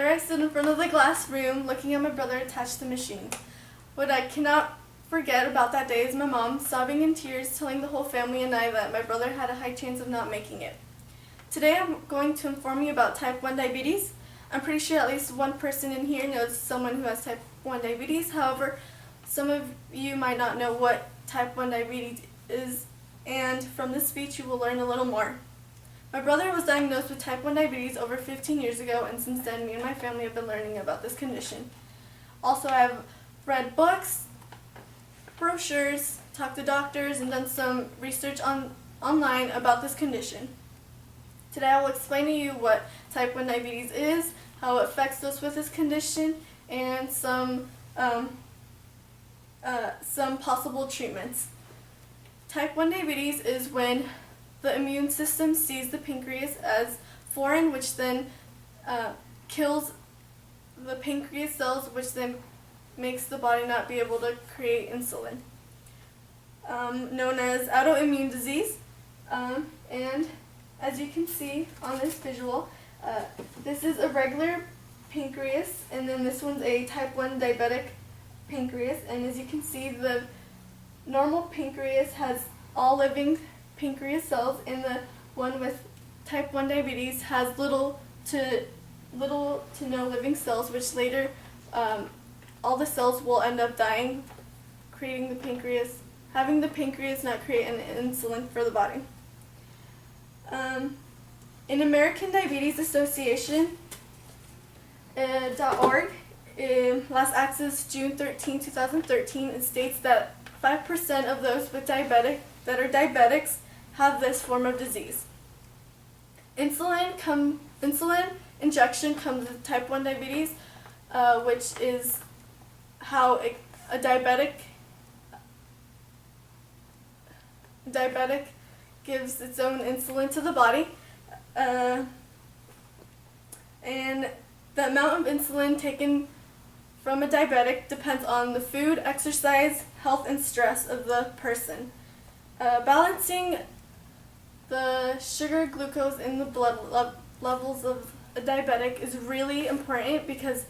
There I stood in front of the glass room, looking at my brother attached to the machine. What I cannot forget about that day is my mom, sobbing in tears, telling the whole family and I that my brother had a high chance of not making it. Today I'm going to inform you about type 1 diabetes. I'm pretty sure at least one person in here knows someone who has type 1 diabetes. However, some of you might not know what type 1 diabetes is, and from this speech you will learn a little more. My brother was diagnosed with type 1 diabetes over 15 years ago, and since then me and my family have been learning about this condition. Also, I have read books, brochures, talked to doctors, and done some research online about this condition. Today I will explain to you what type 1 diabetes is, how it affects those with this condition, and some possible treatments. Type 1 diabetes is when the immune system sees the pancreas as foreign, which then kills the pancreas cells, which then makes the body not be able to create insulin, known as autoimmune disease. And as you can see on this visual, this is a regular pancreas, and then this one's a type 1 diabetic pancreas. And as you can see, the normal pancreas has all living pancreas cells, and the one with type 1 diabetes has little to no living cells, which later all the cells will end up dying, having the pancreas not create an insulin for the body. In American Diabetes Association .org, last access June 13, 2013, it states that 5% of those that are diabetics have this form of disease. Insulin injection comes with type 1 diabetes, which is how a diabetic gives its own insulin to the body, and the amount of insulin taken from a diabetic depends on the food, exercise, health, and stress of the person. Balancing the sugar glucose in the blood levels of a diabetic is really important, because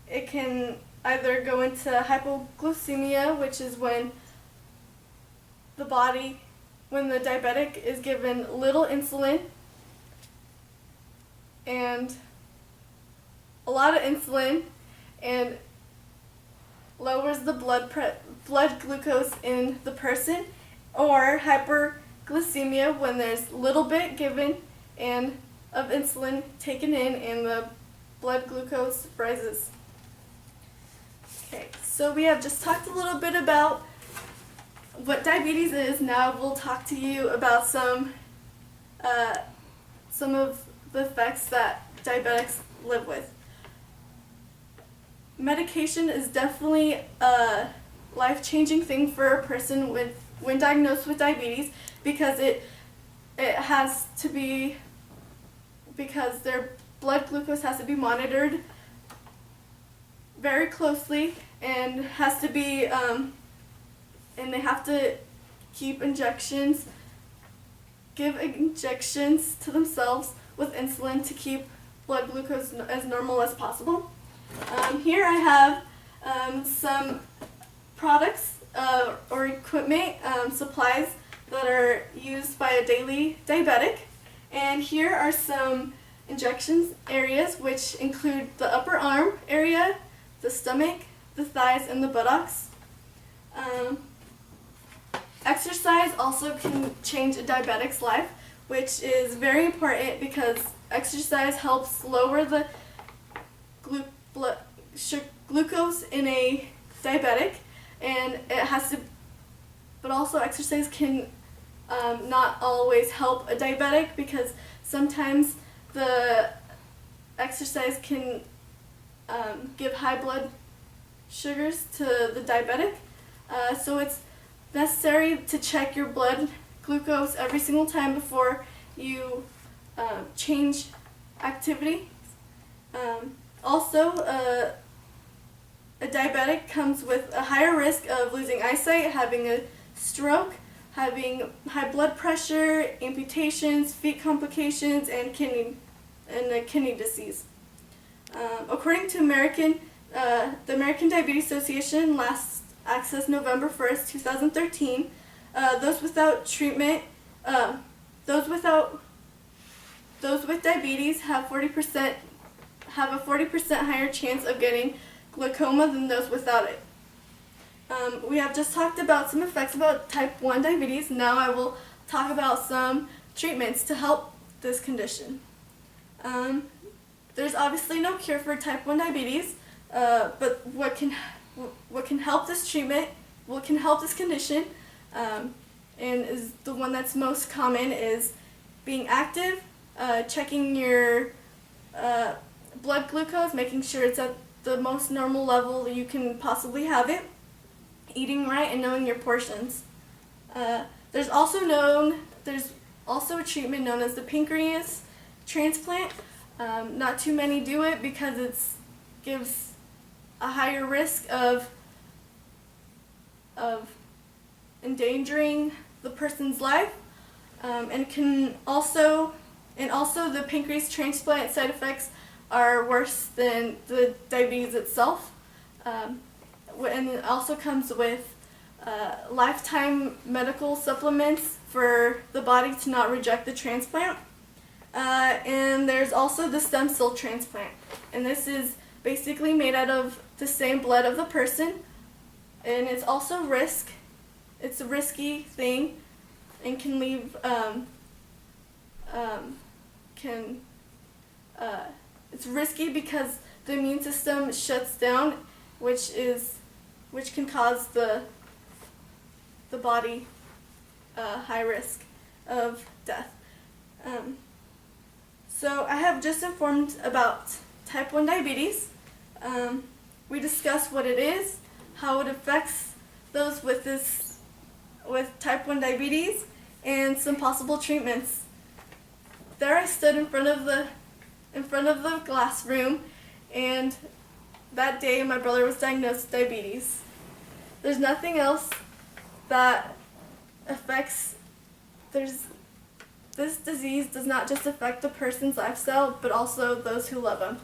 it can either go into hypoglycemia, which is when the diabetic is given little insulin and a lot of insulin, and lowers the blood glucose in the person, or hyperglycemia, when there's little bit given and of insulin taken in and the blood glucose rises. Okay, so we have just talked a little bit about what diabetes is. Now we'll talk to you about some of the effects that diabetics live with. Medication is definitely a life-changing thing for a person when diagnosed with diabetes, because because their blood glucose has to be monitored very closely, and they have to give injections to themselves with insulin to keep blood glucose as normal as possible. Here I have some products or equipment, supplies that are used by a daily diabetic. And here are some injections areas, which include the upper arm area, the stomach, the thighs, and the buttocks. Exercise also can change a diabetic's life, which is very important, because exercise helps lower the glucose in a diabetic, and but also exercise can not always help a diabetic, because sometimes the exercise can give high blood sugars to the diabetic. So it's necessary to check your blood glucose every single time before you change activity. Also, a diabetic comes with a higher risk of losing eyesight, having a stroke, having high blood pressure, amputations, feet complications, and kidney disease. According to the American Diabetes Association, last accessed November 1st, 2013, those without treatment, those with diabetes have a 40% higher chance of getting glaucoma than those without it. We have just talked about some effects about type 1 diabetes. Now I will talk about some treatments to help this condition. There's obviously no cure for type 1 diabetes, but what can help this condition, and is the one that's most common, is being active, checking your blood glucose, making sure it's at the most normal level you can possibly have it, eating right, and knowing your portions. There's also a treatment known as the pancreas transplant. Not too many do it because it gives a higher risk of endangering the person's life, and also the pancreas transplant side effects are worse than the diabetes itself, and it also comes with lifetime medical supplements for the body to not reject the transplant. And there's also the stem cell transplant, and this is basically made out of the same blood of the person, and it's also it's a risky thing, and can leave it's risky because the immune system shuts down, which can cause the body high risk of death. So I have just informed about type 1 diabetes. We discussed what it is, how it affects those with type 1 diabetes, and some possible treatments. There I stood in front of the glass room, and that day my brother was diagnosed with diabetes. There's nothing else that affects. This disease does not just affect the person's lifestyle, but also those who love them.